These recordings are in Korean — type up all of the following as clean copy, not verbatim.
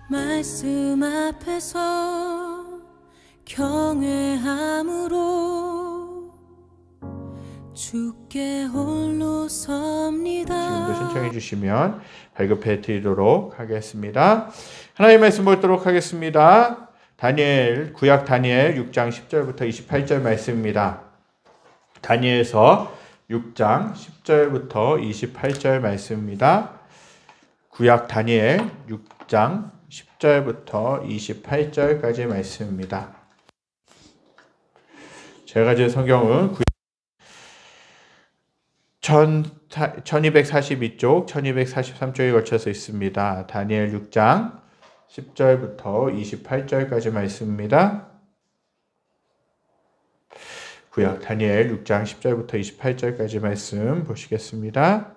말씀 앞에서 경외함으로 주께 홀로 섭니다. 지금도 신청해 주시면 발급해 드리도록 하겠습니다. 하나님의 말씀 보도록 하겠습니다. 구약 다니엘 6장 10절부터 28절 말씀입니다. 다니엘서 6장 10절부터 28절 말씀입니다. 구약 다니엘 6장 10절부터 28절까지 말씀입니다. 제가 가진 성경은 1242쪽, 1243쪽에 걸쳐서 있습니다. 다니엘 6장 10절부터 28절까지 말씀입니다. 구약 다니엘 6장 10절부터 28절까지 말씀 보시겠습니다.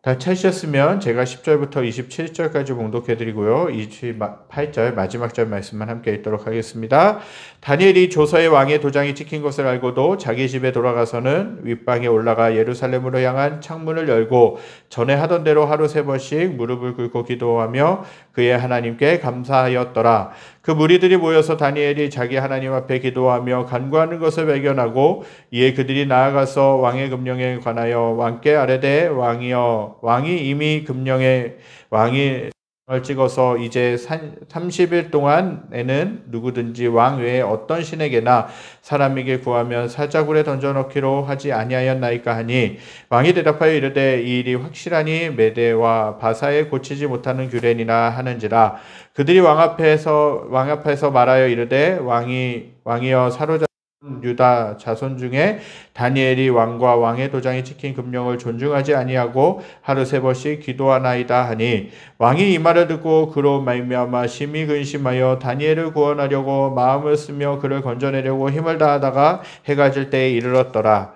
다 찾으셨으면 제가 10절부터 27절까지 봉독해드리고요. 28절 마지막 절 말씀만 함께 읽도록 하겠습니다. 다니엘이 조서의 왕의 도장이 찍힌 것을 알고도 자기 집에 돌아가서는 윗방에 올라가 예루살렘으로 향한 창문을 열고 전에 하던 대로 하루 3번씩 무릎을 꿇고 기도하며 그의 하나님께 감사하였더라. 그 무리들이 모여서 다니엘이 자기 하나님 앞에 기도하며 간구하는 것을 발견하고 이에 그들이 나아가서 왕의 금령에 관하여 왕께 아뢰되 왕이 이미 금령에 왕을 찍어서 이제 30일 동안에는 누구든지 왕 외에 어떤 신에게나 사람에게 구하면 사자굴에 던져넣기로 하지 아니하였나이까 하니 왕이 대답하여 이르되 이 일이 확실하니 메대와 바사에 고치지 못하는 규례니라 하는지라. 그들이 왕 앞에서 말하여 이르되 왕이여 사로잡은 유다 자손 중에 다니엘이 왕과 왕의 도장이 찍힌 금령을 존중하지 아니하고 하루 3번씩 기도하나이다 하니 왕이 이 말을 듣고 그로 말미암아 심히 근심하여 다니엘을 구원하려고 마음을 쓰며 그를 건져내려고 힘을 다하다가 해가 질 때에 이르렀더라.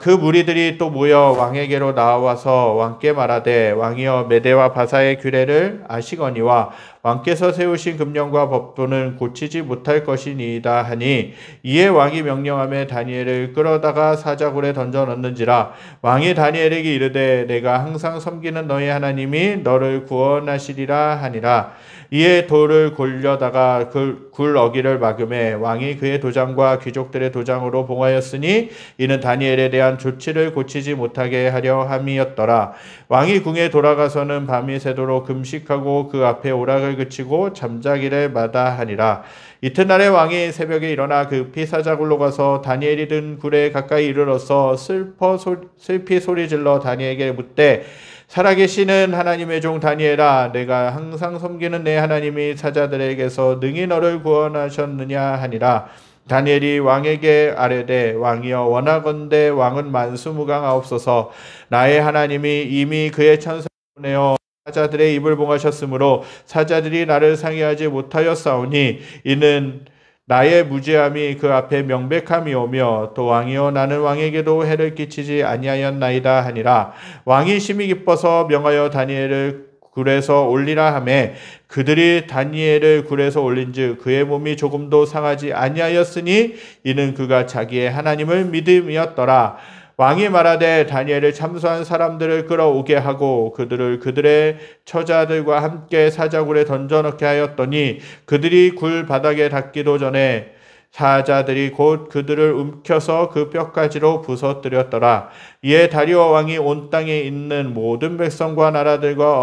그 무리들이 또 모여 왕에게로 나와서 왕께 말하되 왕이여 메대와 바사의 규례를 아시거니와 왕께서 세우신 금령과 법도는 고치지 못할 것이니이다 하니 이에 왕이 명령하며 다니엘을 끌어다가 사자굴에 던져 넣는지라. 왕이 다니엘에게 이르되 내가 항상 섬기는 너의 하나님이 너를 구원하시리라 하니라. 이에 돌을 골려다가 굴 어기를 막음에 왕이 그의 도장과 귀족들의 도장으로 봉하였으니 이는 다니엘에 대한 조치를 고치지 못하게 하려 함이었더라. 왕이 궁에 돌아가서는 밤이 새도록 금식하고 그 앞에 오락을 그치고 잠자기를 마다하니라. 이튿날에 왕이 새벽에 일어나 급히 사자굴로 가서 다니엘이 든 굴에 가까이 이르러서 슬피 소리질러 다니엘에게 묻되 살아계시는 하나님의 종 다니엘아, 내가 항상 섬기는 내 하나님이 사자들에게서 능히 너를 구원하셨느냐 하니라. 다니엘이 왕에게 아뢰되 왕이여 원하건대 왕은 만수무강하옵소서. 나의 하나님이 이미 그의 천사를 보내어 사자들의 입을 봉하셨으므로 사자들이 나를 상해하지 못하였사오니 이는 나의 무죄함이 그 앞에 명백함이오며 또 왕이여 나는 왕에게도 해를 끼치지 아니하였나이다 하니라. 왕이 심히 기뻐서 명하여 다니엘을 굴에서 올리라 하매 그들이 다니엘을 굴에서 올린즉 그의 몸이 조금도 상하지 아니하였으니 이는 그가 자기의 하나님을 믿음이었더라. 왕이 말하되 다니엘을 참수한 사람들을 끌어오게 하고 그들을 그들의 처자들과 함께 사자굴에 던져넣게 하였더니 그들이 굴 바닥에 닿기도 전에 사자들이 곧 그들을 움켜서 그 뼈가지로 부서뜨렸더라. 이에 다리오 왕이 온 땅에 있는 모든 백성과 나라들과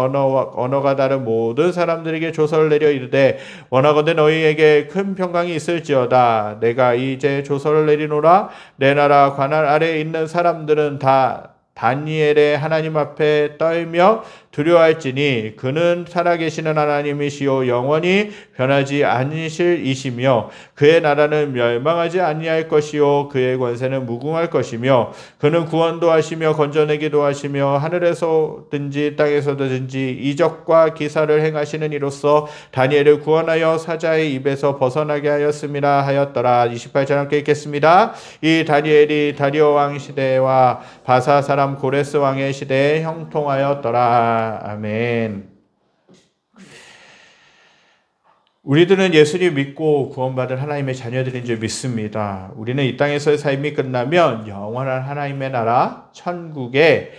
언어가 다른 모든 사람들에게 조서를 내려 이르되 원하건대 너희에게 큰 평강이 있을지어다. 내가 이제 조서를 내리노라. 내 나라 관할 아래에 있는 사람들은 다 다니엘의 하나님 앞에 떨며 두려워할지니 그는 살아계시는 하나님이시요 영원히 변하지 않으실 이시며 그의 나라는 멸망하지 아니할 것이요 그의 권세는 무궁할 것이며 그는 구원도 하시며 건져내기도 하시며 하늘에서든지 땅에서든지 이적과 기사를 행하시는 이로써 다니엘을 구원하여 사자의 입에서 벗어나게 하였음이라 하였더라. 28절 함께 읽겠습니다. 이 다니엘이 다리오 왕 시대와 바사 사람 고레스 왕의 시대에 형통하였더라. 아멘. 우리들은 예수를 믿고 구원받은 하나님의 자녀들인 줄 믿습니다. 우리는 이 땅에서의 삶이 끝나면 영원한 하나님의 나라 천국에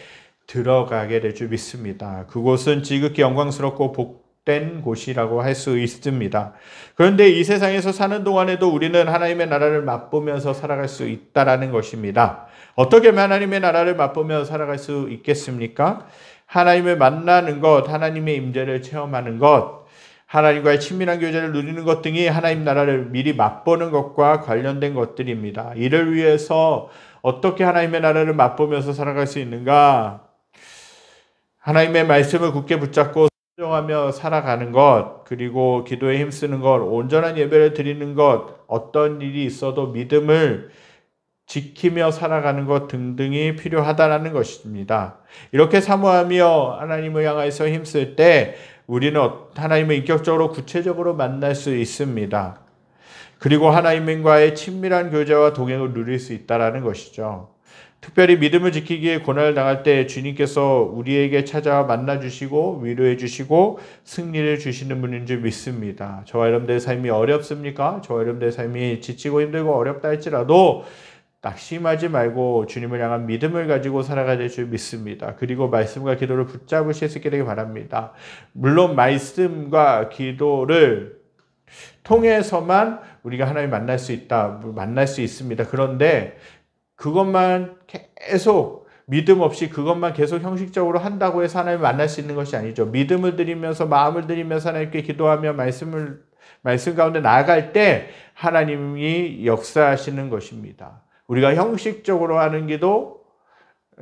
들어가게 될 줄 믿습니다. 그곳은 지극히 영광스럽고 복된 곳이라고 할 수 있습니다. 그런데 이 세상에서 사는 동안에도 우리는 하나님의 나라를 맛보면서 살아갈 수 있다라는 것입니다. 어떻게 하나님의 나라를 맛보며 살아갈 수 있겠습니까? 하나님을 만나는 것, 하나님의 임재를 체험하는 것, 하나님과의 친밀한 교제를 누리는 것 등이 하나님 나라를 미리 맛보는 것과 관련된 것들입니다. 이를 위해서 어떻게 하나님의 나라를 맛보면서 살아갈 수 있는가? 하나님의 말씀을 굳게 붙잡고 순종하며 살아가는 것, 그리고 기도에 힘쓰는 것, 온전한 예배를 드리는 것, 어떤 일이 있어도 믿음을 지키며 살아가는 것 등등이 필요하다는 것입니다. 이렇게 사모하며 하나님을 향해서 힘쓸 때 우리는 하나님을 인격적으로 구체적으로 만날 수 있습니다. 그리고 하나님과의 친밀한 교제와 동행을 누릴 수 있다는 것이죠. 특별히 믿음을 지키기 위해 고난을 당할 때 주님께서 우리에게 찾아와 만나주시고 위로해 주시고 승리를 주시는 분인 줄 믿습니다. 저와 여러분들의 삶이 어렵습니까? 저와 여러분들의 삶이 지치고 힘들고 어렵다 할지라도 낙심하지 말고 주님을 향한 믿음을 가지고 살아가야 될 줄 믿습니다. 그리고 말씀과 기도를 붙잡으실 수 있게 되기 바랍니다. 물론 말씀과 기도를 통해서만 우리가 하나님을 만날 수 있다, 만날 수 있습니다. 그런데 그것만 계속 믿음 없이 그것만 계속 형식적으로 한다고 해서 하나님을 만날 수 있는 것이 아니죠. 믿음을 드리면서 마음을 드리면서 하나님께 기도하며 말씀 가운데 나아갈 때 하나님이 역사하시는 것입니다. 우리가 형식적으로 하는 기도,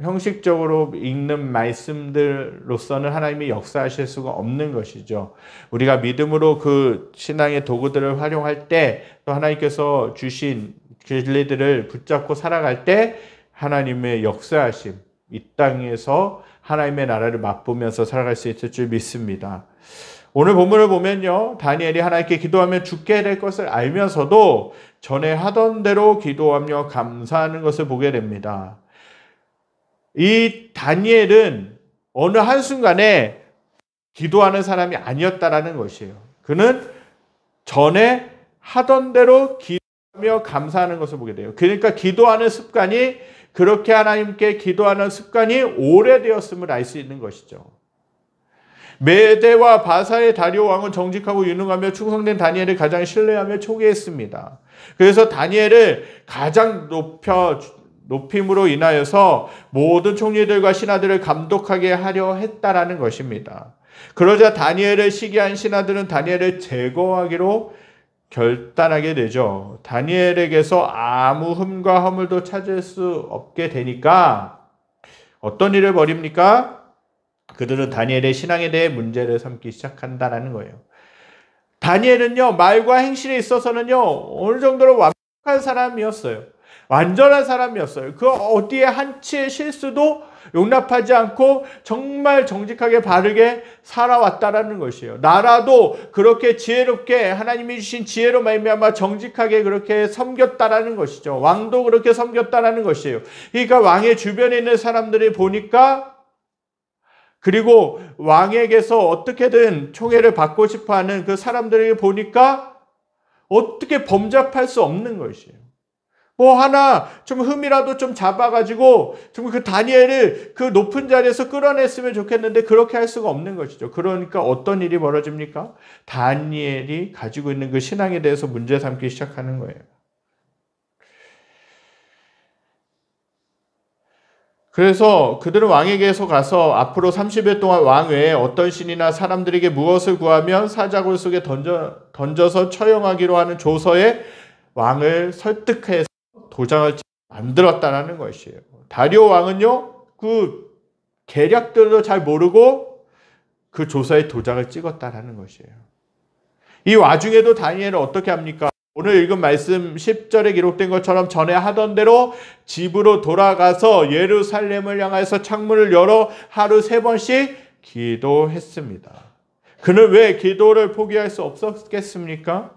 형식적으로 읽는 말씀들로서는 하나님이 역사하실 수가 없는 것이죠. 우리가 믿음으로 그 신앙의 도구들을 활용할 때 또 하나님께서 주신 진리들을 붙잡고 살아갈 때 하나님의 역사하심, 이 땅에서 하나님의 나라를 맛보면서 살아갈 수 있을 줄 믿습니다. 오늘 본문을 보면요, 다니엘이 하나님께 기도하면 죽게 될 것을 알면서도 전에 하던 대로 기도하며 감사하는 것을 보게 됩니다. 이 다니엘은 어느 한순간에 기도하는 사람이 아니었다라는 것이에요. 그는 전에 하던 대로 기도하며 감사하는 것을 보게 돼요. 그러니까 기도하는 습관이, 그렇게 하나님께 기도하는 습관이 오래되었음을 알 수 있는 것이죠. 메대와 바사의 다리오 왕은 정직하고 유능하며 충성된 다니엘을 가장 신뢰하며 초기했습니다. 그래서 다니엘을 가장 높임으로 인하여서 모든 총리들과 신하들을 감독하게 하려 했다라는 것입니다. 그러자 다니엘을 시기한 신하들은 다니엘을 제거하기로 결단하게 되죠. 다니엘에게서 아무 흠과 허물도 찾을 수 없게 되니까 어떤 일을 벌입니까? 그들은 다니엘의 신앙에 대해 문제를 삼기 시작한다는 거예요. 다니엘은요, 말과 행실에 있어서는요, 어느 정도로 완벽한 사람이었어요. 완전한 사람이었어요. 그 어디에 한치의 실수도 용납하지 않고 정말 정직하게 바르게 살아왔다라는 것이에요. 나라도 그렇게 지혜롭게 하나님이 주신 지혜로 말미암아 정직하게 그렇게 섬겼다라는 것이죠. 왕도 그렇게 섬겼다라는 것이에요. 그러니까 왕의 주변에 있는 사람들이 보니까, 그리고 왕에게서 어떻게든 총애를 받고 싶어하는 그 사람들에게 보니까 어떻게 범접할 수 없는 것이에요. 뭐 하나 좀 흠이라도 좀 잡아가지고 좀 그 다니엘을 그 높은 자리에서 끌어냈으면 좋겠는데 그렇게 할 수가 없는 것이죠. 그러니까 어떤 일이 벌어집니까? 다니엘이 가지고 있는 그 신앙에 대해서 문제 삼기 시작하는 거예요. 그래서 그들은 왕에게서 가서 앞으로 30일 동안 왕 외에 어떤 신이나 사람들에게 무엇을 구하면 사자굴 속에 던져서 처형하기로 하는 조서에 왕을 설득해서 도장을 만들었다는 것이에요. 다리오 왕은요, 그 계략들도 잘 모르고 그 조서에 도장을 찍었다는 것이에요. 이 와중에도 다니엘은 어떻게 합니까? 오늘 읽은 말씀 10절에 기록된 것처럼 전에 하던 대로 집으로 돌아가서 예루살렘을 향해서 창문을 열어 하루 3번씩 기도했습니다. 그는 왜 기도를 포기할 수 없었겠습니까?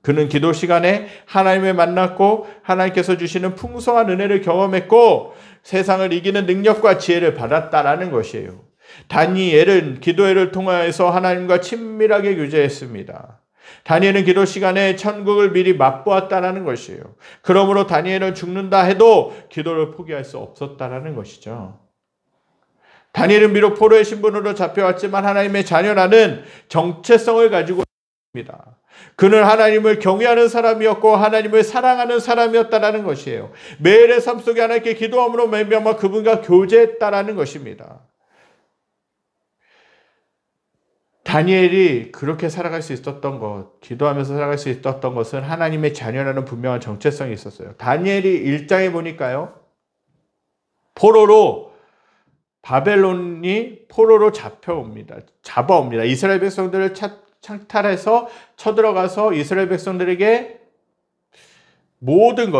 그는 기도 시간에 하나님을 만났고 하나님께서 주시는 풍성한 은혜를 경험했고 세상을 이기는 능력과 지혜를 받았다라는 것이에요. 다니엘은 기도회를 통하여서 하나님과 친밀하게 교제했습니다. 다니엘은 기도 시간에 천국을 미리 맛보았다는 것이에요. 그러므로 다니엘은 죽는다 해도 기도를 포기할 수 없었다는 것이죠. 다니엘은 비록 포로의 신분으로 잡혀왔지만 하나님의 자녀라는 정체성을 가지고 있습니다. 그는 하나님을 경외하는 사람이었고 하나님을 사랑하는 사람이었다라는 것이에요. 매일의 삶 속에 하나님께 기도함으로 말미암아 그분과 교제했다라는 것입니다. 다니엘이 그렇게 살아갈 수 있었던 것, 기도하면서 살아갈 수 있었던 것은 하나님의 자녀라는 분명한 정체성이 있었어요. 다니엘이 1장에 보니까요, 바벨론이 포로로 잡아옵니다. 이스라엘 백성들을 창탈해서 쳐들어가서 이스라엘 백성들에게서 모든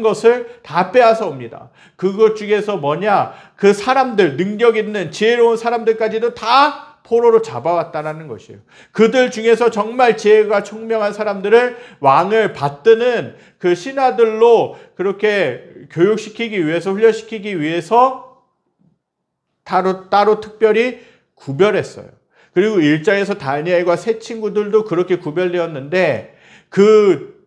것을 다 빼앗아 옵니다. 그것 중에서 뭐냐? 그 사람들, 능력 있는 지혜로운 사람들까지도 다 포로로 잡아왔다는 것이에요. 그들 중에서 정말 지혜가 총명한 사람들을 왕을 받드는 그 신하들로 그렇게 교육시키기 위해서, 훈련시키기 위해서 따로 특별히 구별했어요. 그리고 1장에서 다니엘과 세 친구들도 그렇게 구별되었는데 그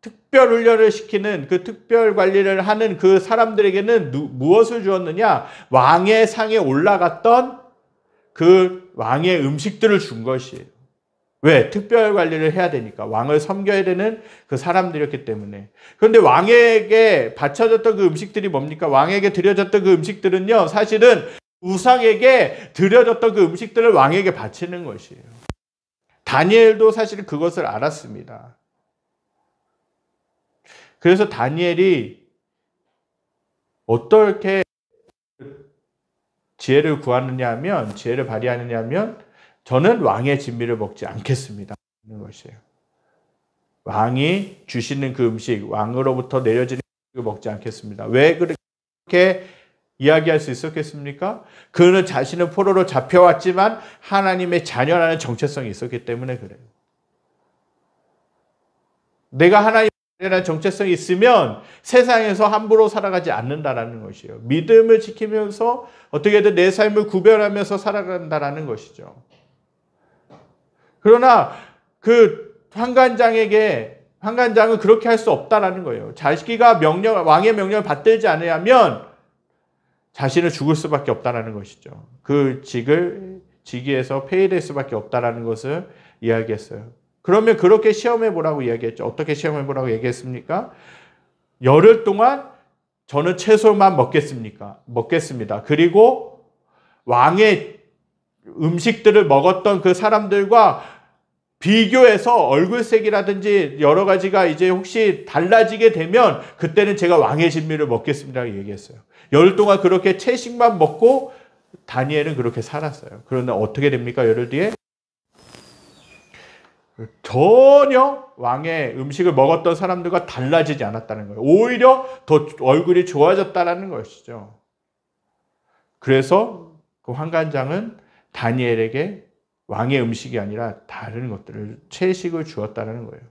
특별 훈련을 시키는, 그 특별 관리를 하는 그 사람들에게는 무엇을 주었느냐? 왕의 상에 올라갔던 그 왕의 음식들을 준 것이에요. 왜? 특별 관리를 해야 되니까. 왕을 섬겨야 되는 그 사람들이었기 때문에. 그런데 왕에게 바쳐졌던 그 음식들이 뭡니까? 왕에게 드려졌던 그 음식들은요, 사실은 우상에게 드려졌던 그 음식들을 왕에게 바치는 것이에요. 다니엘도 사실은 그것을 알았습니다. 그래서 다니엘이 어떻게 지혜를 발휘하느냐 하면 저는 왕의 진미를 먹지 않겠습니다 하는 것이에요. 왕이 주시는 그 음식, 왕으로부터 내려지는 음식을 먹지 않겠습니다. 왜 그렇게 이야기할 수 있었겠습니까? 그는 자신은 포로로 잡혀왔지만 하나님의 자녀라는 정체성이 있었기 때문에 그래요. 내가 하나님의 정체성이 있으면 세상에서 함부로 살아가지 않는다라는 것이에요. 믿음을 지키면서 어떻게든 내 삶을 구별하면서 살아간다라는 것이죠. 그러나 그 환관장은 그렇게 할 수 없다라는 거예요. 자기가 왕의 명령을 받들지 않으면 자신은 죽을 수밖에 없다라는 것이죠. 그 직위에서 폐위될 수밖에 없다라는 것을 이야기했어요. 그러면 그렇게 시험해 보라고 이야기했죠. 어떻게 시험해 보라고 얘기했습니까? 열흘 동안 저는 채소만 먹겠습니다. 그리고 왕의 음식들을 먹었던 그 사람들과 비교해서 얼굴색이라든지 여러 가지가 이제 혹시 달라지게 되면 그때는 제가 왕의 진미를 먹겠습니다 얘기했어요. 열흘 동안 그렇게 채식만 먹고 다니엘은 그렇게 살았어요. 그런데 어떻게 됩니까? 열흘 뒤에 전혀 왕의 음식을 먹었던 사람들과 달라지지 않았다는 거예요. 오히려 더 얼굴이 좋아졌다는 것이죠. 그래서 그 환관장은 다니엘에게 왕의 음식이 아니라 다른 것들을, 채식을 주었다는 거예요.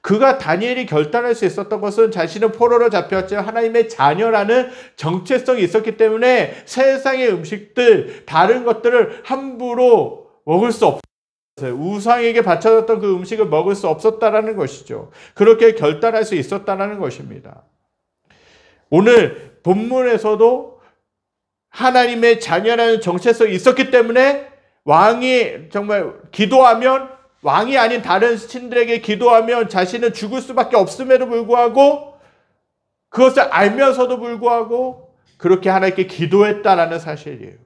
그가 다니엘이 결단할 수 있었던 것은 자신은 포로로 잡혔지만 하나님의 자녀라는 정체성이 있었기 때문에 세상의 음식들, 다른 것들을 함부로 먹을 수 없었어요. 우상에게 바쳐졌던 그 음식을 먹을 수 없었다라는 것이죠. 그렇게 결단할 수 있었다라는 것입니다. 오늘 본문에서도 하나님의 자녀라는 정체성이 있었기 때문에 왕이 정말 기도하면, 왕이 아닌 다른 신들에게 기도하면 자신은 죽을 수밖에 없음에도 불구하고, 그것을 알면서도 불구하고 그렇게 하나님께 기도했다라는 사실이에요.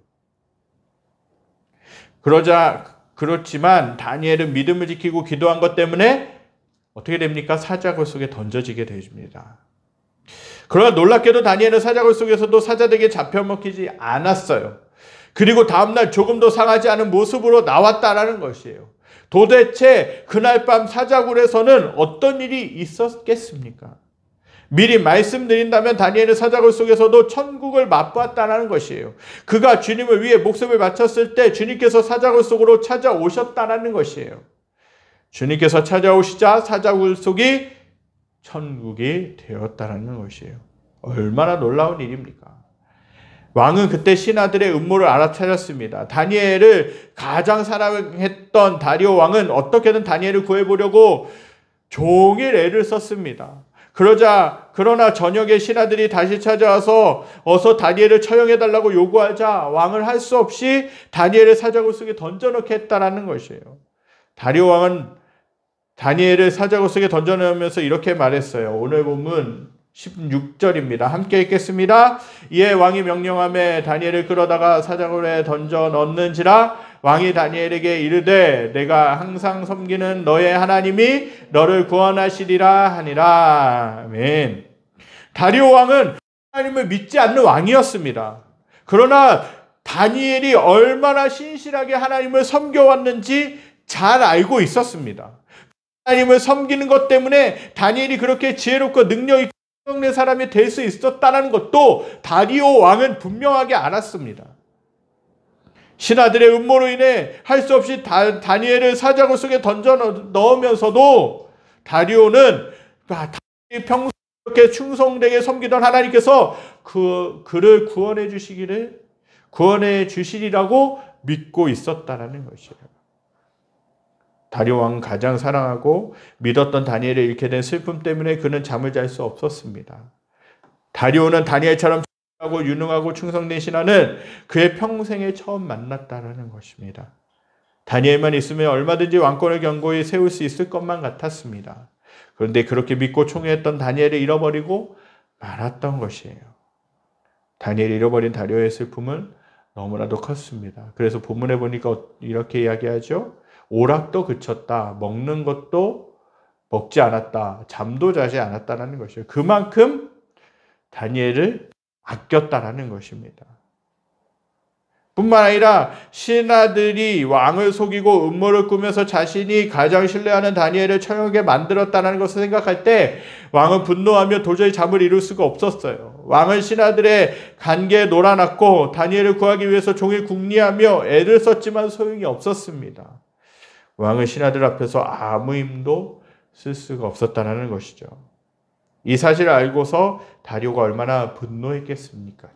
그렇지만 다니엘은 믿음을 지키고 기도한 것 때문에 어떻게 됩니까? 사자굴 속에 던져지게 되십니다. 그러나 놀랍게도 다니엘은 사자굴 속에서도 사자들에게 잡혀먹히지 않았어요. 그리고 다음날 조금도 상하지 않은 모습으로 나왔다라는 것이에요. 도대체 그날 밤 사자굴에서는 어떤 일이 있었겠습니까? 미리 말씀드린다면 다니엘은 사자굴 속에서도 천국을 맛보았다는 것이에요. 그가 주님을 위해 목숨을 바쳤을 때 주님께서 사자굴 속으로 찾아오셨다는 것이에요. 주님께서 찾아오시자 사자굴 속이 천국이 되었다는 것이에요. 얼마나 놀라운 일입니까? 왕은 그때 신하들의 음모를 알아차렸습니다. 다니엘을 가장 사랑했던 다리오 왕은 어떻게든 다니엘을 구해보려고 종일 애를 썼습니다. 그러나 저녁에 신하들이 다시 찾아와서 어서 다니엘을 처형해달라고 요구하자 왕을 할 수 없이 다니엘을 사자굴 속에 던져넣게 했다라는 것이에요. 다리오 왕은 다니엘을 사자굴 속에 던져넣으면서 이렇게 말했어요. 오늘 본문 16절입니다. 함께 읽겠습니다. 이에 왕이 명령하며 다니엘을 끌어다가 사자굴에 던져 넣는지라. 왕이 다니엘에게 이르되 내가 항상 섬기는 너의 하나님이 너를 구원하시리라 하니라. 아멘. 다리오 왕은 하나님을 믿지 않는 왕이었습니다. 그러나 다니엘이 얼마나 신실하게 하나님을 섬겨왔는지 잘 알고 있었습니다. 하나님을 섬기는 것 때문에 다니엘이 그렇게 지혜롭고 능력 있고 성령의 사람이 될 수 있었다는 것도 다리오 왕은 분명하게 알았습니다. 신하들의 음모로 인해 할 수 없이 다니엘을 사자굴 속에 던져 넣으면서도 다리오는 평소에 그렇게 충성되게 섬기던 하나님께서 그를 구원해 주시리라고 믿고 있었다라는 것이에요. 다리오 왕은 가장 사랑하고 믿었던 다니엘을 잃게 된 슬픔 때문에 그는 잠을 잘 수 없었습니다. 다리오는 다니엘처럼 하고 유능하고 충성된 신하는 그의 평생에 처음 만났다라는 것입니다. 다니엘만 있으면 얼마든지 왕권을 견고히 세울 수 있을 것만 같았습니다. 그런데 그렇게 믿고 총애했던 다니엘을 잃어버리고 말았던 것이에요. 다니엘이 잃어버린 다리오의 슬픔은 너무나도 컸습니다. 그래서 본문에 보니까 이렇게 이야기하죠. 오락도 그쳤다. 먹는 것도 먹지 않았다. 잠도 자지 않았다는 것이에요. 그만큼 다니엘을 아꼈다라는 것입니다. 뿐만 아니라 신하들이 왕을 속이고 음모를 꾸며서 자신이 가장 신뢰하는 다니엘을 처형하게 만들었다는 것을 생각할 때 왕은 분노하며 도저히 잠을 이룰 수가 없었어요. 왕은 신하들의 관계에 놀아났고 다니엘을 구하기 위해서 종일 궁리하며 애를 썼지만 소용이 없었습니다. 왕은 신하들 앞에서 아무 힘도 쓸 수가 없었다는 것이죠. 이 사실을 알고서 다리오가 얼마나 분노했겠습니까?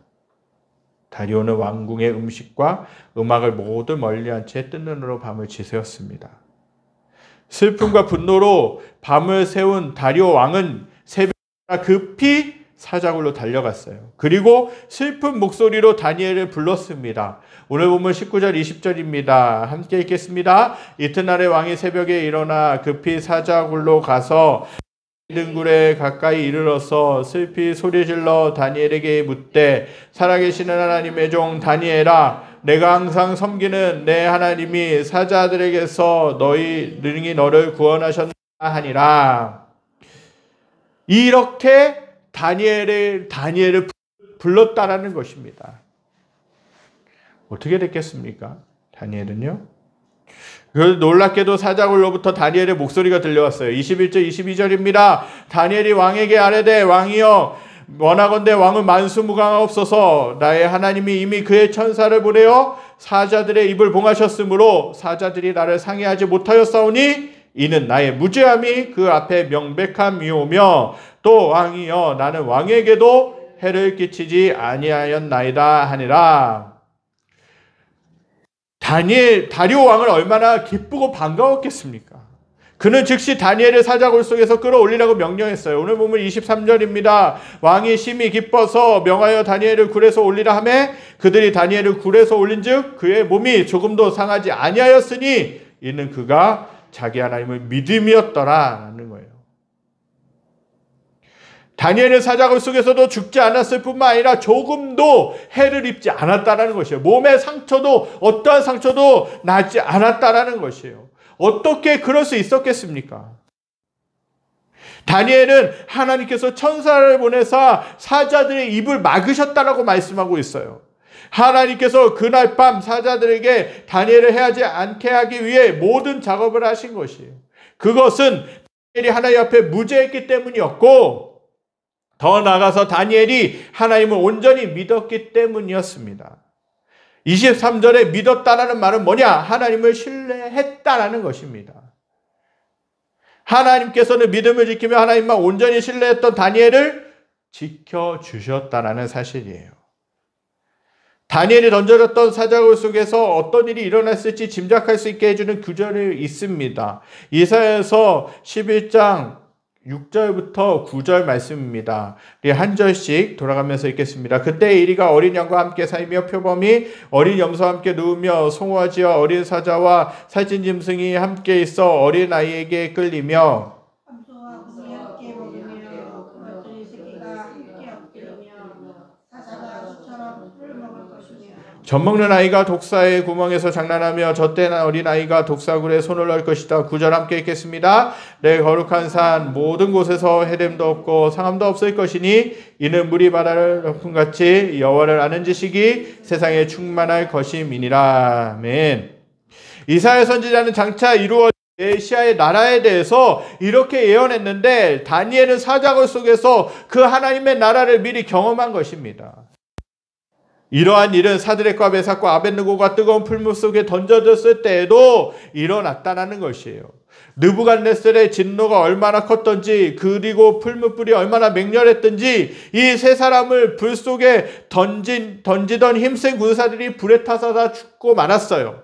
다리오는 왕궁의 음식과 음악을 모두 멀리한 채 뜬 눈으로 밤을 지새웠습니다. 슬픔과 분노로 밤을 새운 다리오 왕은 새벽에 급히 사자굴로 달려갔어요. 그리고 슬픈 목소리로 다니엘을 불렀습니다. 오늘 본문 19절 20절입니다. 함께 읽겠습니다. 이튿날에 왕이 새벽에 일어나 급히 사자굴로 가서 등굴에 가까이 이르러서 슬피 소리질러 다니엘에게 묻되 살아계시는 하나님의 종 다니엘아 내가 항상 섬기는 내 하나님이 사자들에게서 능히 너를 구원하셨나 하니라. 이렇게 다니엘을 불렀다라는 것입니다. 어떻게 됐겠습니까? 다니엘은요? 놀랍게도 사자굴로부터 다니엘의 목소리가 들려왔어요. 21절 22절입니다. 다니엘이 왕에게 아뢰되 왕이여 원하건대 왕은 만수무강하옵소서. 나의 하나님이 이미 그의 천사를 보내어 사자들의 입을 봉하셨으므로 사자들이 나를 상해하지 못하였사오니 이는 나의 무죄함이 그 앞에 명백함이오며 또 왕이여 나는 왕에게도 해를 끼치지 아니하였나이다 하니라. 다리오 왕은 얼마나 기쁘고 반가웠겠습니까? 그는 즉시 다니엘을 사자굴 속에서 끌어올리라고 명령했어요. 오늘 보면 23절입니다. 왕이 심히 기뻐서 명하여 다니엘을 굴에서 올리라 하매 그들이 다니엘을 굴에서 올린즉 그의 몸이 조금도 상하지 아니하였으니 이는 그가 자기 하나님을 믿음이었더라라는 거예요. 다니엘은 사자굴 속에서도 죽지 않았을 뿐만 아니라 조금도 해를 입지 않았다는 것이에요. 몸의 상처도 어떠한 상처도 나지 않았다는 것이에요. 어떻게 그럴 수 있었겠습니까? 다니엘은 하나님께서 천사를 보내사 사자들의 입을 막으셨다라고 말씀하고 있어요. 하나님께서 그날 밤 사자들에게 다니엘을 해하지 않게 하기 위해 모든 작업을 하신 것이에요. 그것은 다니엘이 하나님 앞에 무죄했기 때문이었고 더 나아가서 다니엘이 하나님을 온전히 믿었기 때문이었습니다. 23절에 믿었다라는 말은 뭐냐? 하나님을 신뢰했다라는 것입니다. 하나님께서는 믿음을 지키며 하나님만 온전히 신뢰했던 다니엘을 지켜주셨다라는 사실이에요. 다니엘이 던져졌던 사자굴 속에서 어떤 일이 일어났을지 짐작할 수 있게 해주는 구절이 있습니다. 이사야서 11장 6절부터 9절 말씀입니다. 우리 한 절씩 돌아가면서 읽겠습니다. 그때 에리가 어린 양과 함께 살며 표범이 어린 염소와 함께 누우며 송아지와 어린 사자와 살찐 짐승이 함께 있어 어린 아이에게 끌리며 염소와 곰이 함께 먹으며 어떤 새끼가 함께 엎드리며 사자가 수처럼 풀을 먹을 것이며 젖먹는 아이가 독사의 구멍에서 장난하며 젖된 어린 아이가 독사굴에 손을 넣을 것이다. 9절 함께 읽겠습니다. 내 거룩한 산 모든 곳에서 헤름도 없고 상함도 없을 것이니 이는 물이 바다를 덮음같이 여호와를 아는 지식이 세상에 충만할 것임이니라. 아멘. 이사야 선지자는 장차 이루어질 메시아의 나라에 대해서 이렇게 예언했는데 다니엘은 사자굴 속에서 그 하나님의 나라를 미리 경험한 것입니다. 이러한 일은 사드락과 메삭과 아벳느고가 뜨거운 풀물 속에 던져졌을 때에도 일어났다는 것이에요. 느부갓네살의 진노가 얼마나 컸던지 그리고 풀무불이 얼마나 맹렬했던지 이 세 사람을 불 속에 던지던 힘센 군사들이 불에 타서 다 죽고 말았어요.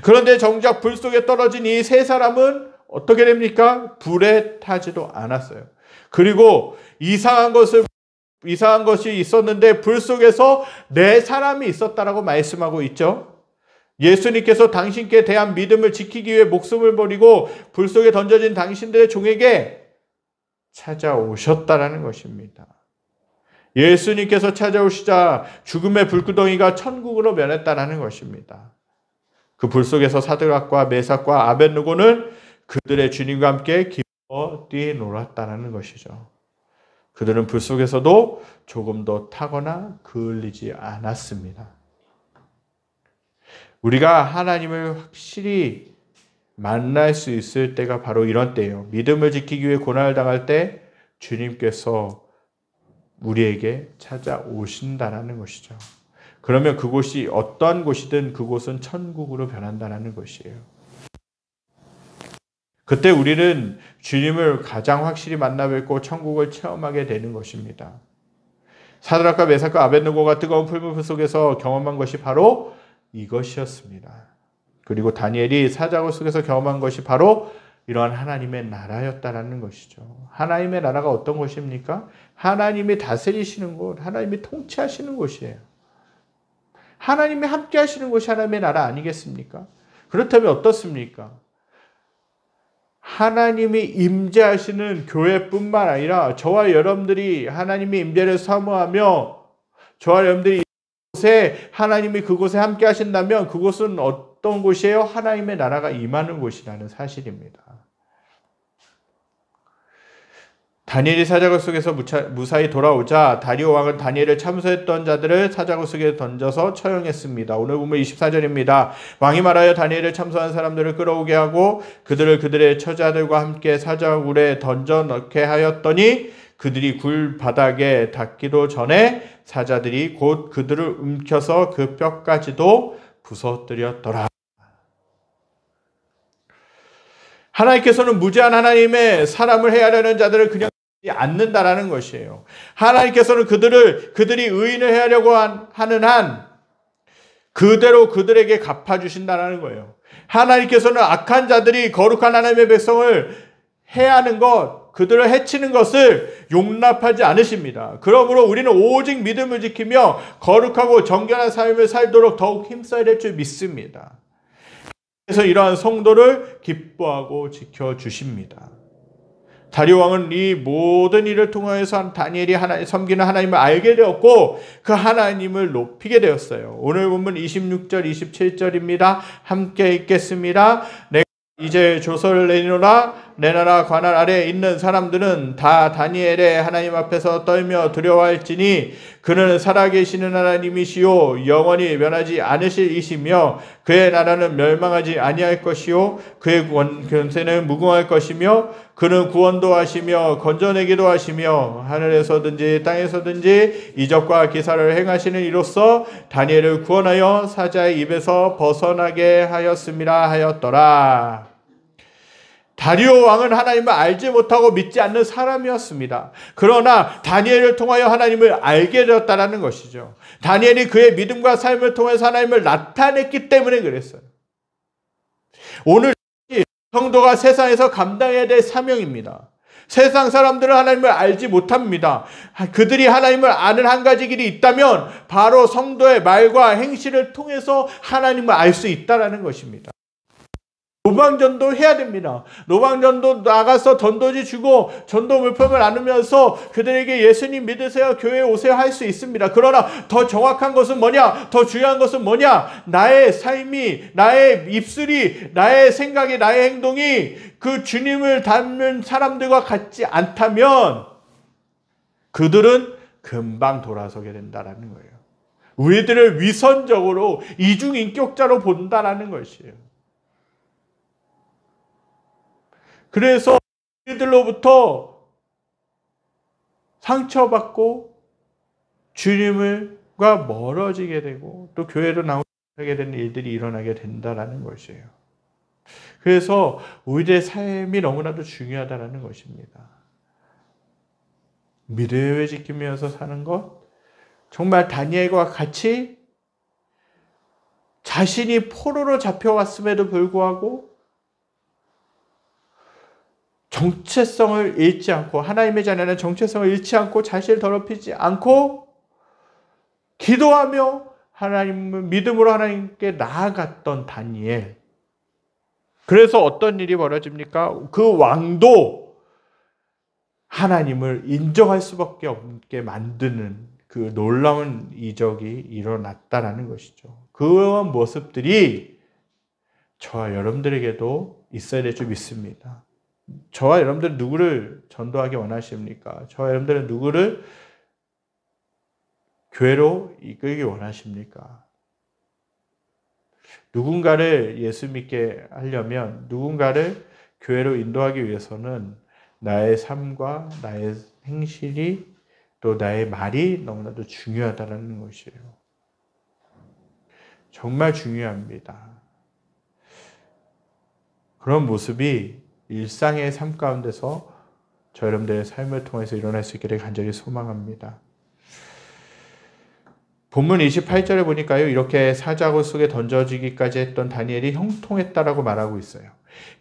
그런데 정작 불 속에 떨어진 이 세 사람은 어떻게 됩니까? 불에 타지도 않았어요. 그리고 이상한 것이 있었는데 불 속에서 네 사람이 있었다라고 말씀하고 있죠. 예수님께서 당신께 대한 믿음을 지키기 위해 목숨을 버리고 불 속에 던져진 당신들의 종에게 찾아오셨다라는 것입니다. 예수님께서 찾아오시자 죽음의 불구덩이가 천국으로 변했다라는 것입니다. 그 불 속에서 사드락과 메삭과 아벳느고는 그들의 주님과 함께 기뻐 뛰놀았다라는 것이죠. 그들은 불 속에서도 조금도 타거나 그을리지 않았습니다. 우리가 하나님을 확실히 만날 수 있을 때가 바로 이런 때예요. 믿음을 지키기 위해 고난을 당할 때 주님께서 우리에게 찾아오신다는 것이죠. 그러면 그곳이 어떤 곳이든 그곳은 천국으로 변한다는 것이에요. 그때 우리는 주님을 가장 확실히 만나 뵙고 천국을 체험하게 되는 것입니다. 사드락과 메삭과 아벳느고가 뜨거운 풀무불 속에서 경험한 것이 바로 이것이었습니다. 그리고 다니엘이 사자굴 속에서 경험한 것이 바로 이러한 하나님의 나라였다라는 것이죠. 하나님의 나라가 어떤 것입니까? 하나님이 다스리시는 곳, 하나님이 통치하시는 곳이에요. 하나님이 함께 하시는 곳이 하나님의 나라 아니겠습니까? 그렇다면 어떻습니까? 하나님이 임재하시는 교회뿐만 아니라 저와 여러분들이 하나님의 임재를 사모하며 저와 여러분들이 이곳에 하나님이 그곳에 함께 하신다면 그곳은 어떤 곳이에요? 하나님의 나라가 임하는 곳이라는 사실입니다. 다니엘이 사자굴 속에서 무사히 돌아오자 다리오 왕은 다니엘을 참소했던 자들을 사자굴 속에 던져서 처형했습니다. 오늘 보면 24절입니다. 왕이 말하여 다니엘을 참소한 사람들을 끌어오게 하고 그들을 그들의 처자들과 함께 사자굴에 던져 넣게 하였더니 그들이 굴 바닥에 닿기도 전에 사자들이 곧 그들을 움켜서 그 뼈까지도 부서뜨렸더라. 하나님께서는 무지한 하나님의 사람을 해하려는 자들을 그냥 않는다라는 것이에요. 하나님께서는 그들이 의인을 해하려고 하는 한 그대로 그들에게 갚아주신다라는 거예요. 하나님께서는 악한 자들이 거룩한 하나님의 백성을 해하는 것, 그들을 해치는 것을 용납하지 않으십니다. 그러므로 우리는 오직 믿음을 지키며 거룩하고 정결한 삶을 살도록 더욱 힘써야 될 줄 믿습니다. 그래서 이러한 성도를 기뻐하고 지켜주십니다. 다리오 왕은 이 모든 일을 통해서 다니엘이 섬기는 하나님을 알게 되었고 그 하나님을 높이게 되었어요. 오늘 본문 26절 27절입니다. 함께 읽겠습니다. 내가 이제 조서를 내리노라. 내 나라 관할 아래에 있는 사람들은 다 다니엘의 하나님 앞에서 떨며 두려워할지니 그는 살아계시는 하나님이시요 영원히 변하지 않으실 이시며 그의 나라는 멸망하지 아니할 것이요 그의 권세는 무궁할 것이며 그는 구원도 하시며 건져내기도 하시며 하늘에서든지 땅에서든지 이적과 기사를 행하시는 이로써 다니엘을 구원하여 사자의 입에서 벗어나게 하였음이라 하였더라. 다리오 왕은 하나님을 알지 못하고 믿지 않는 사람이었습니다. 그러나 다니엘을 통하여 하나님을 알게 되었다는 것이죠. 다니엘이 그의 믿음과 삶을 통해서 하나님을 나타냈기 때문에 그랬어요. 오늘 성도가 세상에서 감당해야 될 사명입니다. 세상 사람들은 하나님을 알지 못합니다. 그들이 하나님을 아는 한 가지 길이 있다면 바로 성도의 말과 행실을 통해서 하나님을 알 수 있다는 것입니다. 노방전도 해야 됩니다. 노방전도 나가서 전도지 주고 전도 물품을 나누면서 그들에게 예수님 믿으세요, 교회에 오세요 할 수 있습니다. 그러나 더 정확한 것은 뭐냐? 더 중요한 것은 뭐냐? 나의 삶이, 나의 입술이, 나의 생각이, 나의 행동이 그 주님을 닮는 사람들과 같지 않다면 그들은 금방 돌아서게 된다는 거예요. 우리들을 위선적으로 이중인격자로 본다는 것이에요. 그래서 우리들로부터 상처받고 주님과 멀어지게 되고 또 교회로 나오게 되는 일들이 일어나게 된다는 것이에요. 그래서 우리의 삶이 너무나도 중요하다는 것입니다. 믿음을 지키면서 사는 것, 정말 다니엘과 같이 자신이 포로로 잡혀왔음에도 불구하고 정체성을 잃지 않고, 하나님의 자녀는 정체성을 잃지 않고 자신을 더럽히지 않고 기도하며 하나님을 믿음으로 하나님께 나아갔던 다니엘. 그래서 어떤 일이 벌어집니까? 그 왕도 하나님을 인정할 수밖에 없게 만드는 그 놀라운 이적이 일어났다는 것이죠. 그런 모습들이 저와 여러분들에게도 있어야 될 줄 믿습니다. 저와 여러분들은 누구를 전도하기 원하십니까? 저와 여러분들은 누구를 교회로 이끌기 원하십니까? 누군가를 예수 믿게 하려면, 누군가를 교회로 인도하기 위해서는 나의 삶과 나의 행실이 또 나의 말이 너무나도 중요하다는 것이에요. 정말 중요합니다. 그런 모습이 일상의 삶 가운데서 저 여러분들의 삶을 통해서 일어날 수 있기를 간절히 소망합니다. 본문 28절에 보니까요, 이렇게 사자굴 속에 던져지기까지 했던 다니엘이 형통했다라고 말하고 있어요.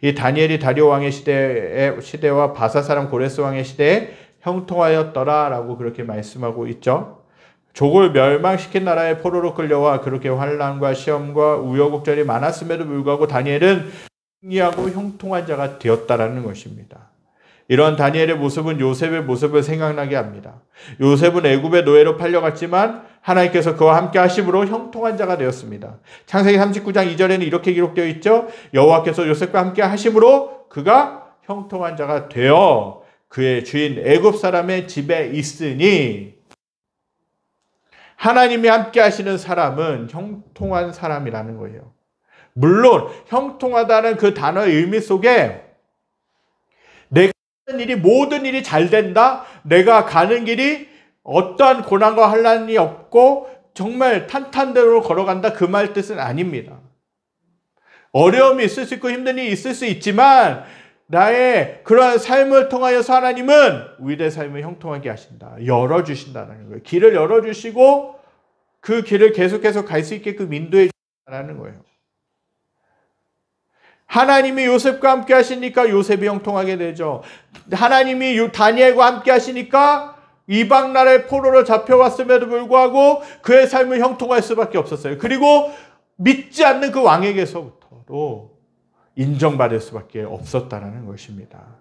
이 다니엘이 다리오 왕의 시대와 바사 사람 고레스 왕의 시대에 형통하였더라라고 그렇게 말씀하고 있죠. 족을 멸망시킨 나라의 포로로 끌려와 그렇게 환난과 시험과 우여곡절이 많았음에도 불구하고 다니엘은 승리하고 형통한 자가 되었다라는 것입니다. 이런 다니엘의 모습은 요셉의 모습을 생각나게 합니다. 요셉은 애굽의 노예로 팔려갔지만 하나님께서 그와 함께 하심으로 형통한 자가 되었습니다. 창세기 39장 2절에는 이렇게 기록되어 있죠. 여호와께서 요셉과 함께 하심으로 그가 형통한 자가 되어 그의 주인 애굽 사람의 집에 있으니, 하나님이 함께 하시는 사람은 형통한 사람이라는 거예요. 물론 형통하다는 그 단어의 의미 속에 내가 하는 일이, 모든 일이 잘 된다, 내가 가는 길이 어떠한 고난과 환난이 없고 정말 탄탄대로 걸어간다, 그 말 뜻은 아닙니다. 어려움이 있을 수 있고 힘든 일이 있을 수 있지만 나의 그러한 삶을 통하여서 하나님은 우리의 삶을 형통하게 하신다, 열어주신다는 거예요. 길을 열어주시고 그 길을 계속해서 갈 수 있게끔 인도해 주신다는 거예요. 하나님이 요셉과 함께 하시니까 요셉이 형통하게 되죠. 하나님이 다니엘과 함께 하시니까 이방 나라의 포로로 잡혀왔음에도 불구하고 그의 삶은 형통할 수밖에 없었어요. 그리고 믿지 않는 그 왕에게서부터도 인정받을 수밖에 없었다는 것입니다.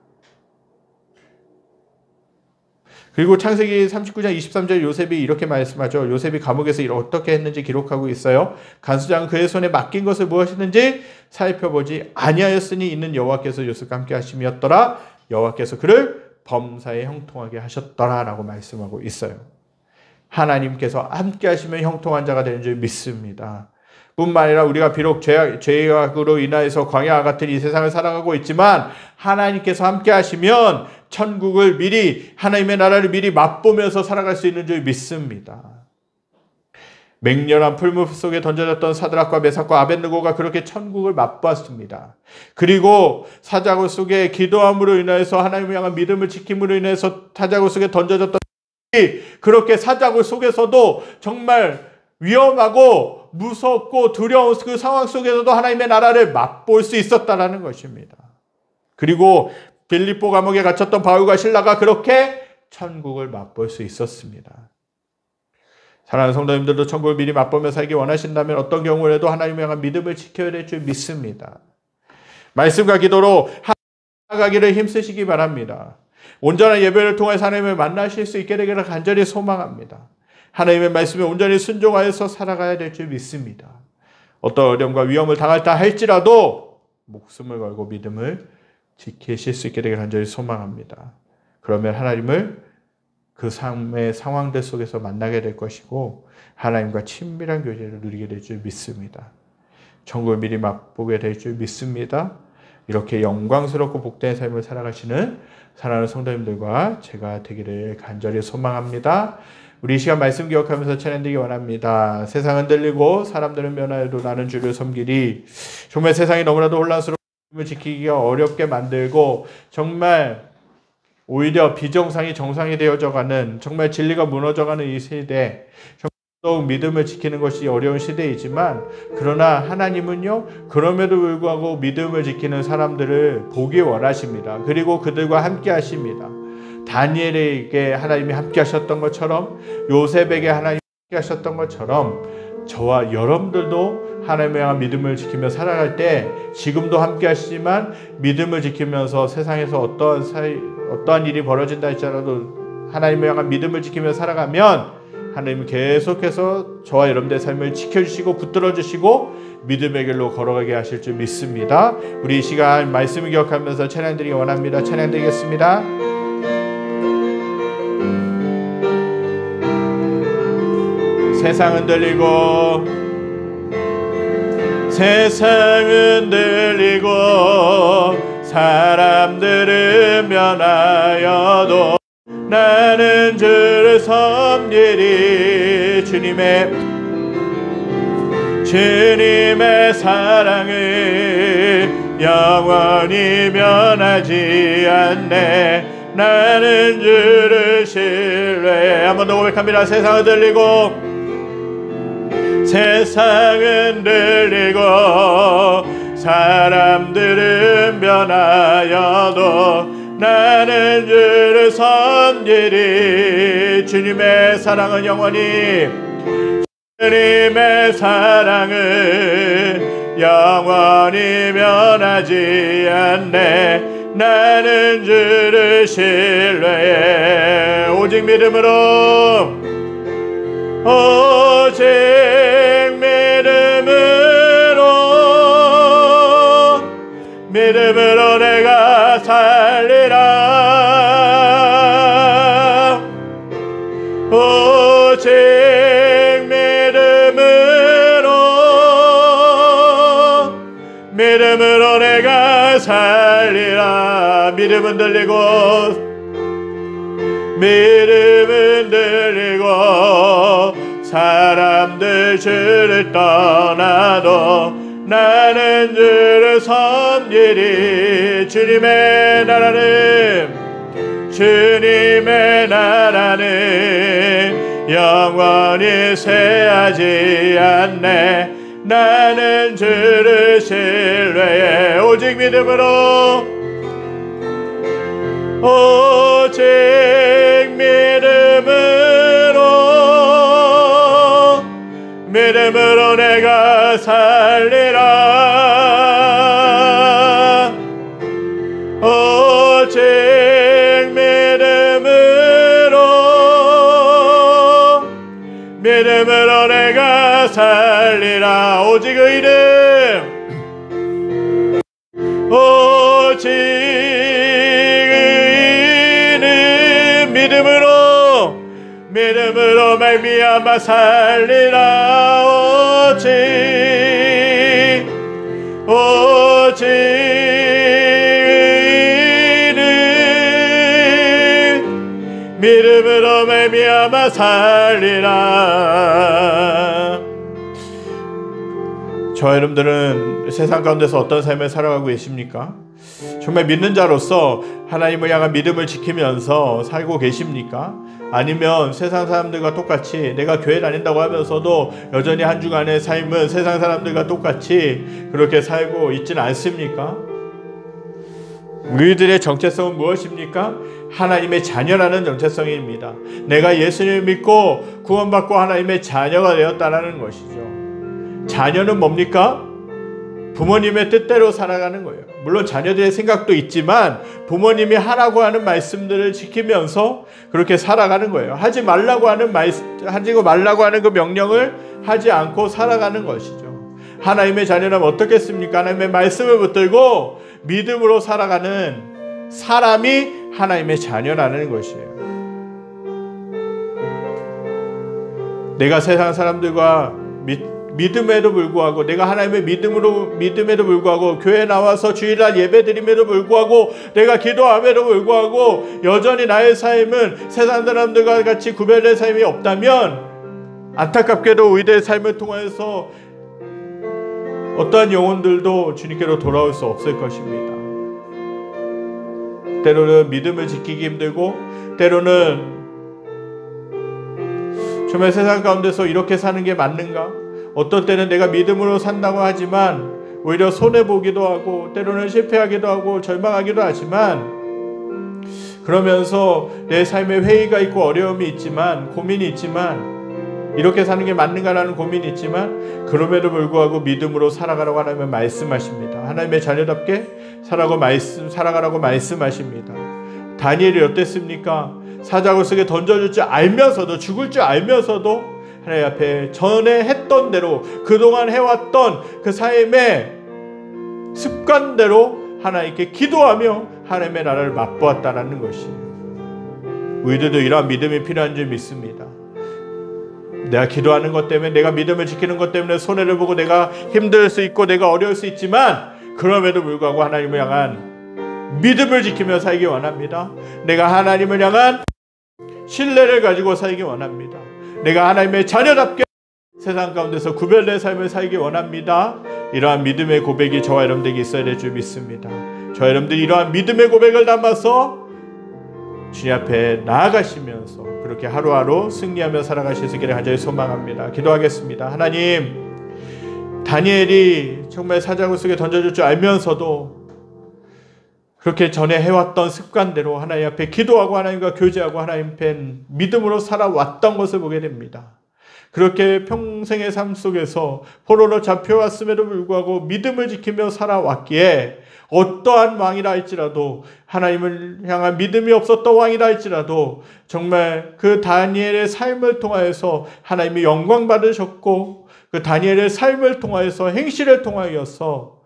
그리고 창세기 39장 23절 요셉이 이렇게 말씀하죠. 요셉이 감옥에서 어떻게 했는지 기록하고 있어요. 간수장은 그의 손에 맡긴 것을 무엇이든지 살펴보지 아니하였으니 이는 여호와께서 요셉과 함께 하심이었더라. 여호와께서 그를 범사에 형통하게 하셨더라 라고 말씀하고 있어요. 하나님께서 함께 하시면 형통한 자가 되는 줄 믿습니다. 뿐만 아니라 우리가 비록 죄악으로 인하여서 광야와 같은 이 세상을 살아가고 있지만 하나님께서 함께 하시면 천국을 미리, 하나님의 나라를 미리 맛보면서 살아갈 수 있는 줄 믿습니다. 맹렬한 풀무 속에 던져졌던 사드락과 메삭과 아벳느고가 그렇게 천국을 맛보았습니다. 그리고 사자굴 속에 기도함으로 인해서 하나님을 향한 믿음을 지킴으로 인해서 사자굴 속에 던져졌던 그렇게 사자굴 속에서도 정말 위험하고 무섭고 두려운 그 상황 속에서도 하나님의 나라를 맛볼 수 있었다는 것입니다. 그리고 빌립보 감옥에 갇혔던 바울과 실라가 그렇게 천국을 맛볼 수 있었습니다. 사랑하는 성도님들도 천국을 미리 맛보며 살기 원하신다면 어떤 경우라도 하나님을 향한 믿음을 지켜야 될 줄 믿습니다. 말씀과 기도로 나아가기를 힘쓰시기 바랍니다. 온전한 예배를 통해 하나님을 만나실 수 있게 되기를 간절히 소망합니다. 하나님의 말씀에 온전히 순종하여서 살아가야 될 줄 믿습니다. 어떤 어려움과 위험을 당할다 할지라도 목숨을 걸고 믿음을 지키실 수 있게 되기를 간절히 소망합니다. 그러면 하나님을 그 삶의 상황들 속에서 만나게 될 것이고 하나님과 친밀한 교제를 누리게 될 줄 믿습니다. 천국을 미리 맛보게 될 줄 믿습니다. 이렇게 영광스럽고 복된 삶을 살아가시는 사랑하는 성도님들과 제가 되기를 간절히 소망합니다. 우리 이 시간 말씀 기억하면서 찬양드리기 원합니다. 세상은 흔들리고 사람들은 변화해도 나는 주를 섬기리. 정말 세상이 너무나도 혼란스럽고 지키기가 어렵게 만들고 정말 오히려 비정상이 정상이 되어져가는 정말 진리가 무너져가는 이 시대, 더욱 믿음을 지키는 것이 어려운 시대이지만 그러나 하나님은요 그럼에도 불구하고 믿음을 지키는 사람들을 보기 원하십니다. 그리고 그들과 함께 하십니다. 다니엘에게 하나님이 함께 하셨던 것처럼 요셉에게 하나님이 함께 하셨던 것처럼 저와 여러분들도 하나님을 향한 믿음을 지키며 살아갈 때 지금도 함께 하시지만 믿음을 지키면서 세상에서 어떠한 일이 벌어진다 할지라도 하나님을 향한 믿음을 지키며 살아가면 하나님은 계속해서 저와 여러분들의 삶을 지켜주시고 붙들어주시고 믿음의 길로 걸어가게 하실 줄 믿습니다. 우리 이 시간 말씀을 기억하면서 찬양드리기 원합니다. 찬양드리겠습니다. 세상은 들리고 사람들은 변하여도 나는 주를 섬기리. 주님의 사랑을 영원히 변하지 않네. 나는 주를 신뢰해. 한 번 더 고백합니다. 세상은 들리고 사람들은 변하여도 나는 주를 섬기리. 주님의 사랑은 영원히 변하지 않네. 나는 주를 신뢰해. 오직 믿음으로 내가 살리라. 오직 믿음으로 내가 살리라. 믿음은 들리고 사람들 주를 떠나도 나는 주를 섬기리. 주님의 나라는 영원히 쇠하지 않네. 나는 주를 신뢰해. 오직 믿음으로 내가 살리라. 오직 믿음으로 내가 살리라. 오직 의인은 믿음으로 말미암아 살리라. 오직 의인은 믿음으로 말미암아 살리라. 저와 여러분들은 세상 가운데서 어떤 삶을 살아가고 계십니까? 정말 믿는 자로서 하나님을 향한 믿음을 지키면서 살고 계십니까? 아니면 세상 사람들과 똑같이 내가 교회 다닌다고 하면서도 여전히 한 주간의 삶은 세상 사람들과 똑같이 그렇게 살고 있지는 않습니까? 우리들의 정체성은 무엇입니까? 하나님의 자녀라는 정체성입니다. 내가 예수님을 믿고 구원받고 하나님의 자녀가 되었다는 것이죠. 자녀는 뭡니까? 부모님의 뜻대로 살아가는 거예요. 물론 자녀들의 생각도 있지만 부모님이 하라고 하는 말씀들을 지키면서 그렇게 살아가는 거예요. 하지 말라고 하는 그 명령을 하지 않고 살아가는 것이죠. 하나님의 자녀라면 어떻겠습니까? 하나님의 말씀을 붙들고 믿음으로 살아가는 사람이 하나님의 자녀라는 것이에요. 내가 세상 사람들과 믿음에도 불구하고, 내가 하나님의 믿음에도 불구하고, 교회에 나와서 주일날 예배드림에도 불구하고, 내가 기도함에도 불구하고 여전히 나의 삶은 세상 사람들과 같이 구별된 삶이 없다면 안타깝게도 우리들의 삶을 통해서 어떠한 영혼들도 주님께로 돌아올 수 없을 것입니다. 때로는 믿음을 지키기 힘들고, 때로는 정말 세상 가운데서 이렇게 사는 게 맞는가? 어떤 때는 내가 믿음으로 산다고 하지만 오히려 손해보기도 하고, 때로는 실패하기도 하고 절망하기도 하지만, 그러면서 내 삶에 회의가 있고 어려움이 있지만, 고민이 있지만, 이렇게 사는 게 맞는가라는 고민이 있지만, 그럼에도 불구하고 믿음으로 살아가라고 하나님은 말씀하십니다. 하나님의 자녀답게 살아가라고 말씀하십니다. 다니엘이 어땠습니까? 사자굴 속에 던져줄 줄 알면서도, 죽을 줄 알면서도 하나님 앞에 전에 했던 대로, 그동안 해왔던 그 삶의 습관대로 하나님께 기도하며 하나님의 나라를 맛보았다는 것이에요. 우리들도 이러한 믿음이 필요한 줄 믿습니다. 내가 기도하는 것 때문에, 내가 믿음을 지키는 것 때문에 손해를 보고 내가 힘들 수 있고 내가 어려울 수 있지만, 그럼에도 불구하고 하나님을 향한 믿음을 지키며 살기 원합니다. 내가 하나님을 향한 신뢰를 가지고 살기 원합니다. 내가 하나님의 자녀답게 세상 가운데서 구별된 삶을 살기 원합니다. 이러한 믿음의 고백이 저와 여러분들에게 있어야 될 줄 믿습니다. 저와 여러분들이 이러한 믿음의 고백을 담아서 주님 앞에 나아가시면서 그렇게 하루하루 승리하며 살아가실 수 있기를 간절히 소망합니다. 기도하겠습니다. 하나님, 다니엘이 정말 사자굴 속에 던져줄 줄 알면서도 그렇게 전에 해왔던 습관대로 하나님 앞에 기도하고 하나님과 교제하고 하나님 앞에 믿음으로 살아왔던 것을 보게 됩니다. 그렇게 평생의 삶 속에서 포로로 잡혀왔음에도 불구하고 믿음을 지키며 살아왔기에 어떠한 왕이라 할지라도, 하나님을 향한 믿음이 없었던 왕이라 할지라도 정말 그 다니엘의 삶을 통하여서 하나님이 영광 받으셨고, 그 다니엘의 삶을 통하여서, 행실을 통하여서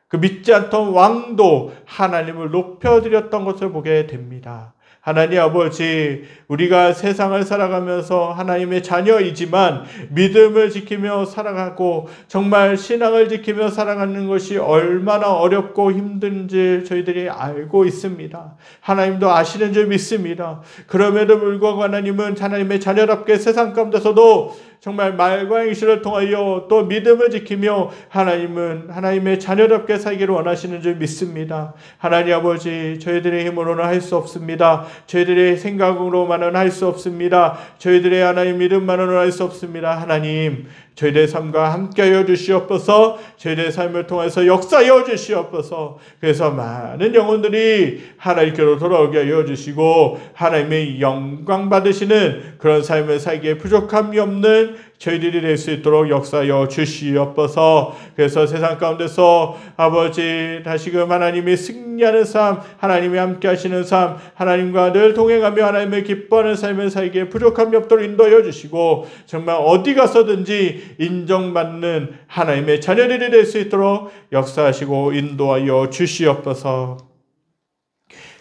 그 믿지 않던 왕도 하나님을 높여드렸던 것을 보게 됩니다. 하나님 아버지, 우리가 세상을 살아가면서 하나님의 자녀이지만 믿음을 지키며 살아가고 정말 신앙을 지키며 살아가는 것이 얼마나 어렵고 힘든지 저희들이 알고 있습니다. 하나님도 아시는 줄 믿습니다. 그럼에도 불구하고 하나님은 하나님의 자녀답게 세상 가운데서도 정말 말과 행실을 통하여 또 믿음을 지키며 하나님은 하나님의 자녀답게 살기를 원하시는 줄 믿습니다. 하나님 아버지, 저희들의 힘으로는 할 수 없습니다. 저희들의 생각으로만은 할 수 없습니다. 저희들의 하나님 믿음만으로는 할 수 없습니다. 하나님, 저희들의 삶과 함께하여 주시옵소서. 저희들의 삶을 통해서 역사하여 주시옵소서. 그래서 많은 영혼들이 하나님께로 돌아오게 하여 주시고 하나님의 영광 받으시는 그런 삶을 살기에 부족함이 없는 저희들이 될 수 있도록 역사하여 주시옵소서. 그래서 세상 가운데서 아버지, 다시금 하나님이 승리하는 삶, 하나님이 함께 하시는 삶, 하나님과 늘 동행하며 하나님을 기뻐하는 삶을 살기에 부족함이 없도록 인도하여 주시고 정말 어디 가서든지 인정받는 하나님의 자녀들이 될 수 있도록 역사하시고 인도하여 주시옵소서.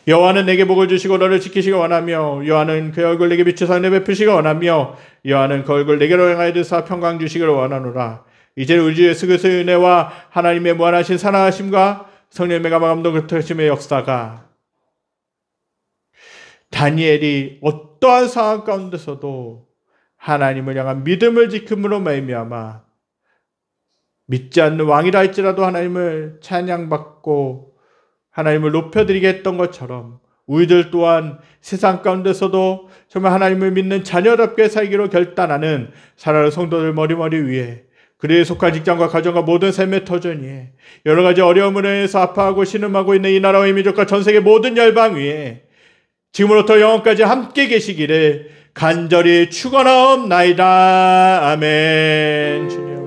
여호와는 내게 복을 주시고 너를 지키시기 원하며, 여호와는 그 얼굴 내게 비추사 내 베푸시기 원하며, 여호와는 그 얼굴 내게로 향하여 드사 평강 주시기를 원하노라. 이제 우리 주 예수 그리스도의 은혜와 하나님의 무한하신 사랑하심과 성령의 감화감동 흩으심의 역사가, 다니엘이 어떠한 상황 가운데서도 하나님을 향한 믿음을 지킴으로 말미암아 믿지 않는 왕이라 할지라도 하나님을 찬양받고 하나님을 높여드리게 했던 것처럼 우리들 또한 세상 가운데서도 정말 하나님을 믿는 자녀답게 살기로 결단하는 사랑하는 성도들 머리머리 위에 그리에 속한 직장과 가정과 모든 삶의 터전 위에 여러 가지 어려움으로 인해서 아파하고 신음하고 있는 이 나라와 이 민족과 전 세계 모든 열방 위에 지금으로부터 영원까지 함께 계시기를 간절히 축원하옵나이다. 아멘. 주님.